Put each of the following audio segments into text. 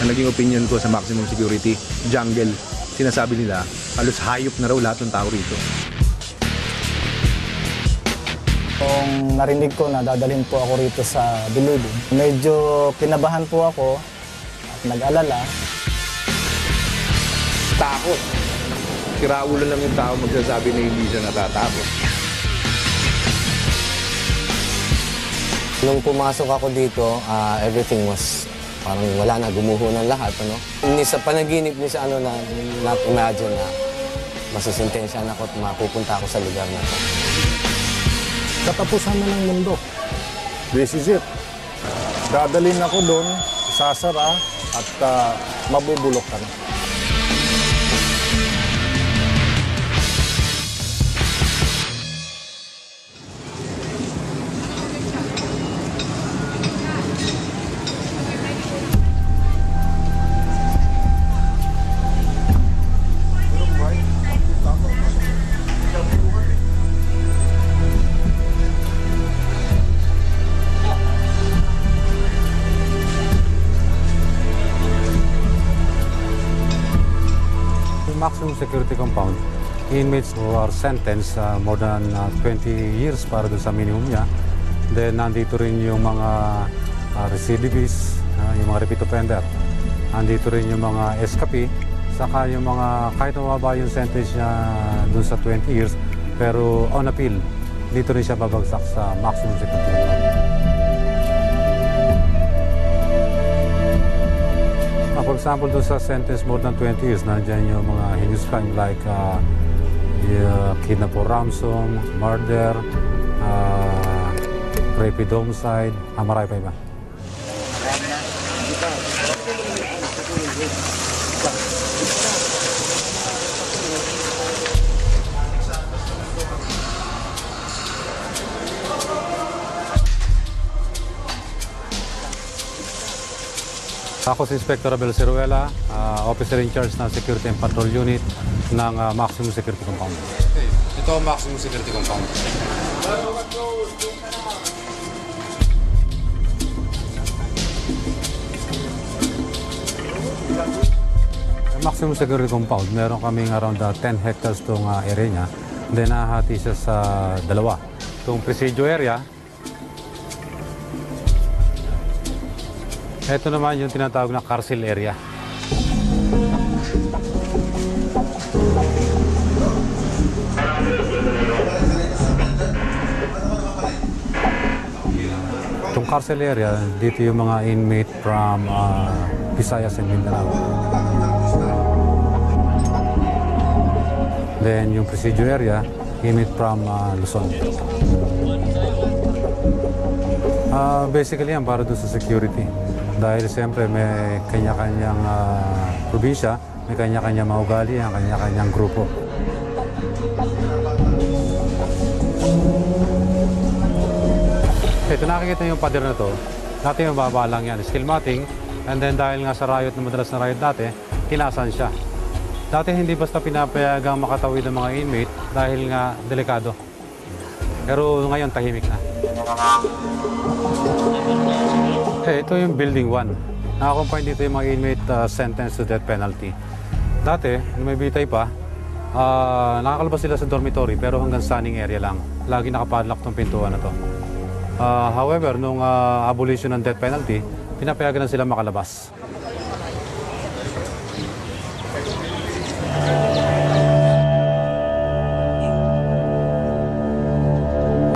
ang naging opinion ko sa maximum security, jungle. Sinasabi nila, halos hayop na raw lahat ng tao rito. Kung narinig ko na dadalhin po ako rito sa Bilibid, medyo kinabahan po ako at nag-alala. Takot. Kiraulo lang yung tao magsasabi na hindi siya natatakot. Nung pumasok ako dito, everything was parang wala na, gumuho ng lahat. Ano? Sa panaginip ni sa na not imagine na masisintensyahan ako at mapupunta ako sa lugar na ito. Katapusan na ng mundo. This is it. Dadalhin ako doon, sasara at mabubulok ka na. Maximum security compound, inmates who are sentenced more than 20 years para doon sa minimum niya. Then nandito rin yung mga recidivists, yung mga repeat offender. Nandito rin yung mga escapee, saka yung mga kahit mababa yung sentence niya doon sa 20 years, pero on appeal, dito rin siya babagsak sa maximum security compound. For example, doon sa sentence more than 20 years, nandiyan yung mga heinous crime like kidnap or ransom, murder, rape with homicide, marami pa iba. Ako si Inspector Abel Ciruela, officer in charge ng Security and Patrol Unit ng Maximum Security Compound. Okay. Ito ang Maximum Security Compound. Sa Maximum Security Compound, meron kaming around 10 hectares itong area niya. Then nahati siya sa dalawa. Itong presidio area, ito naman yung tinatawag na carcel area. Itong carcel area, dito yung mga inmate from Visayas and Mindanao. Then yung presidio area, inmate from Luzon. Basically yan para doon sa security. Dahil siyempre may kanya-kanyang probinsya, may kanya-kanyang mga ugali, ang kanya-kanyang grupo. Ito nakikita yung pader na to, dati mababa lang yan, steel matting, and then dahil nga sa riot na madalas na riot dati, tinasan siya. Dati hindi basta pinapayagang makatawid ng mga inmate dahil nga delikado. Pero ngayon tahimik na. Ito yung Building 1. Nakakompine dito yung mga inmate sentenced to death penalty. Dati, nung may bitay pa, nakakalabas sila sa dormitory pero hanggang standing area lang. Lagi nakapadlock tong pintuan na to. However, nung abolition ng death penalty, pinapayagan na sila makalabas.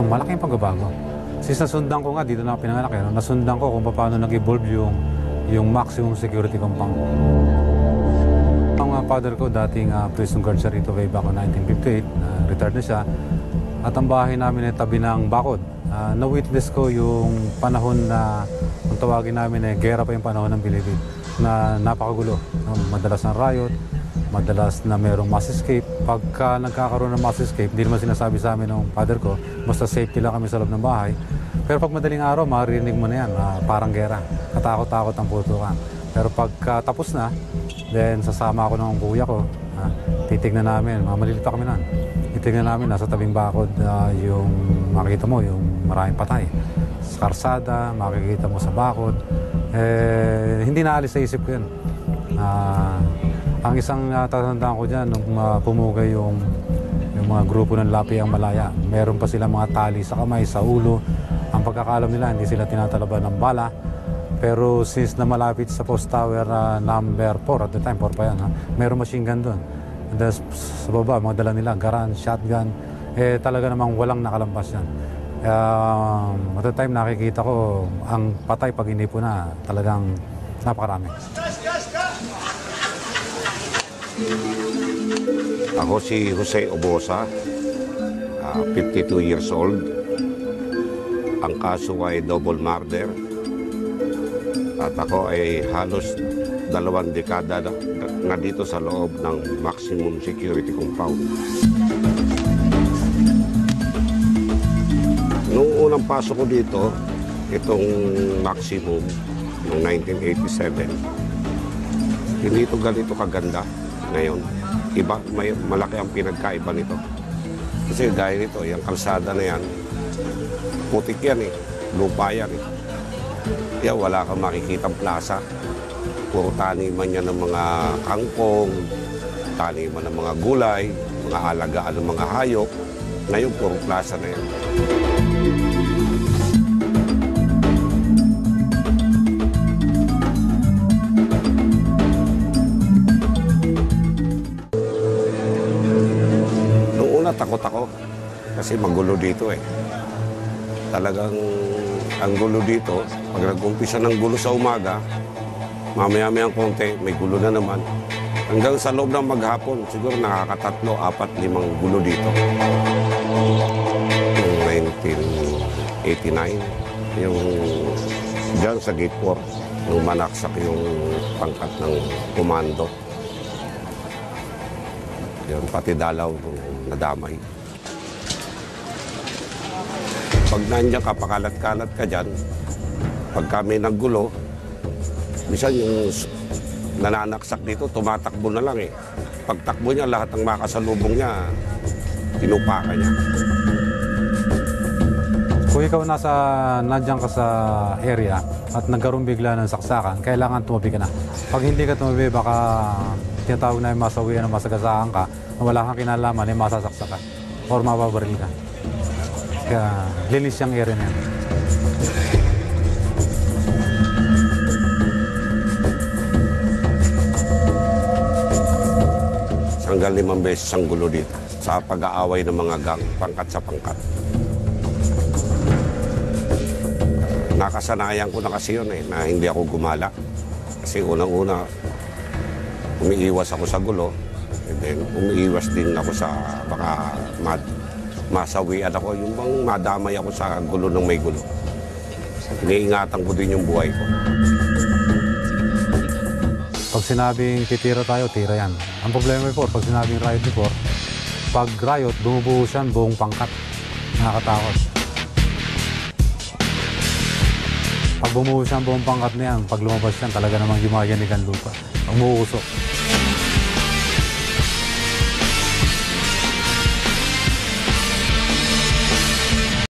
Ang malaking pagbabago. Since nasundan ko nga, dito na pinanganak, nasundan ko kung paano nag-evolve yung maximum security compound. Ang father ko, dating prison guard siya rito way back in 1958, retired na siya. At ang bahay namin ay tabi ng bakod. Na-witness ko yung panahon na, ang tawagin namin ay gera pa yung panahon ng Bilibid, na napakagulo. Madalas ng riot, madalas na mayroong mass escape. Pagka nagkakaroon ng mass escape, hindi naman sinasabi sa amin ng father ko, basta safety lang kami sa loob ng bahay. Pero pag madaling araw, maririnig mo na yan, parang gera. Katakot-takot ang putukan. Pero pagka tapos na, then sasama ako ng kuya ko, titignan namin, maliliit pa kami nun. Titignan namin, nasa tabing bakod, yung makikita mo, yung maraming patay. Sa karsada, makikita mo sa bakod, Hindi naalis sa isip ko yun. Ang isang tatandaan ko dyan, nung pumugay yung mga grupo ng Lapi ang Malaya, meron pa sila mga tali sa kamay, sa ulo. Ang pagkakaalam nila, hindi sila tinatalaban ng bala. Pero since na malapit sa post tower number 4, at the time 4 pa yan, meron machine gun doon. And then, sa baba, mga dala nila, garan, shotgun, talaga namang walang nakalampas yan. At the time nakikita ko, ang patay pag hindi po na, talagang napakarami. Ako si Jose Obosa, 52 years old. Ang kaso ay double murder. At ako ay halos 2 dekada na dito sa loob ng maximum security compound. Noong unang pasok ko dito, itong maximum, noong 1987, hindi ito ganito kaganda ngayon. Iba, malaki ang pinagkaiba nito. Kasi gaya nito, yung kalsada na yan, putik yan eh, lupa yan eh. Kaya wala kang makikitang plaza. Puro taniman yan ng mga kangkong, taniman ng mga gulay, mga alagaan ng mga hayop. Ngayon, puro plaza na yan. Takot ako kasi magulo dito eh. Talagang ang gulo dito, pag nag-umpisa ng gulo sa umaga, mamaya-mayang konti, may gulo na naman. Hanggang sa loob ng maghapon, siguro nakaka-3, 4, 5 gulo dito. Noong 1989, yung dyan sa Gate 4, nung manaksak yung pangkat ng komando. Yun, pati dalaw nadamay. Pag nandiyan ka, pakalat-kalat ka dyan, pag kami naggulo, minsan yung nananaksak dito, tumatakbo na lang eh. Pagtakbo niya, lahat ng makasalubong niya, tinupakan niya. Kung ikaw nandiyan ka sa area at nagkaroon bigla ng saksakan, kailangan tumabi ka na. Pag hindi ka tumabi, baka tinatawag na yung masawian o masagasaan ka, wala kang kinalaman, ay masasaksakan or mababaril ka. Kaya linis yung area na yan. Hanggang 5 beses ang gulo dito sa pag-aaway ng mga gang, pangkat sa pangkat. Nakasanayan ko na kasi yun eh, na hindi ako gumala. Kasi unang-una, umiiwas ako sa gulo. And then, umiiwas din ako sa baka masawian ako. Yung bang madamay ako sa gulo ng may gulo. Iniingatan ko din yung buhay ko. Pag sinabing titira tayo, tira yan. Ang problema po, pag sinabing riot before, pag riot, bumubuhos yan buong pangkat. Nakakatakot. Pag bumuhos yan buong pangkat na yan, pag lumabas yan, talaga namang yumayanig ang lupa. Umuusok.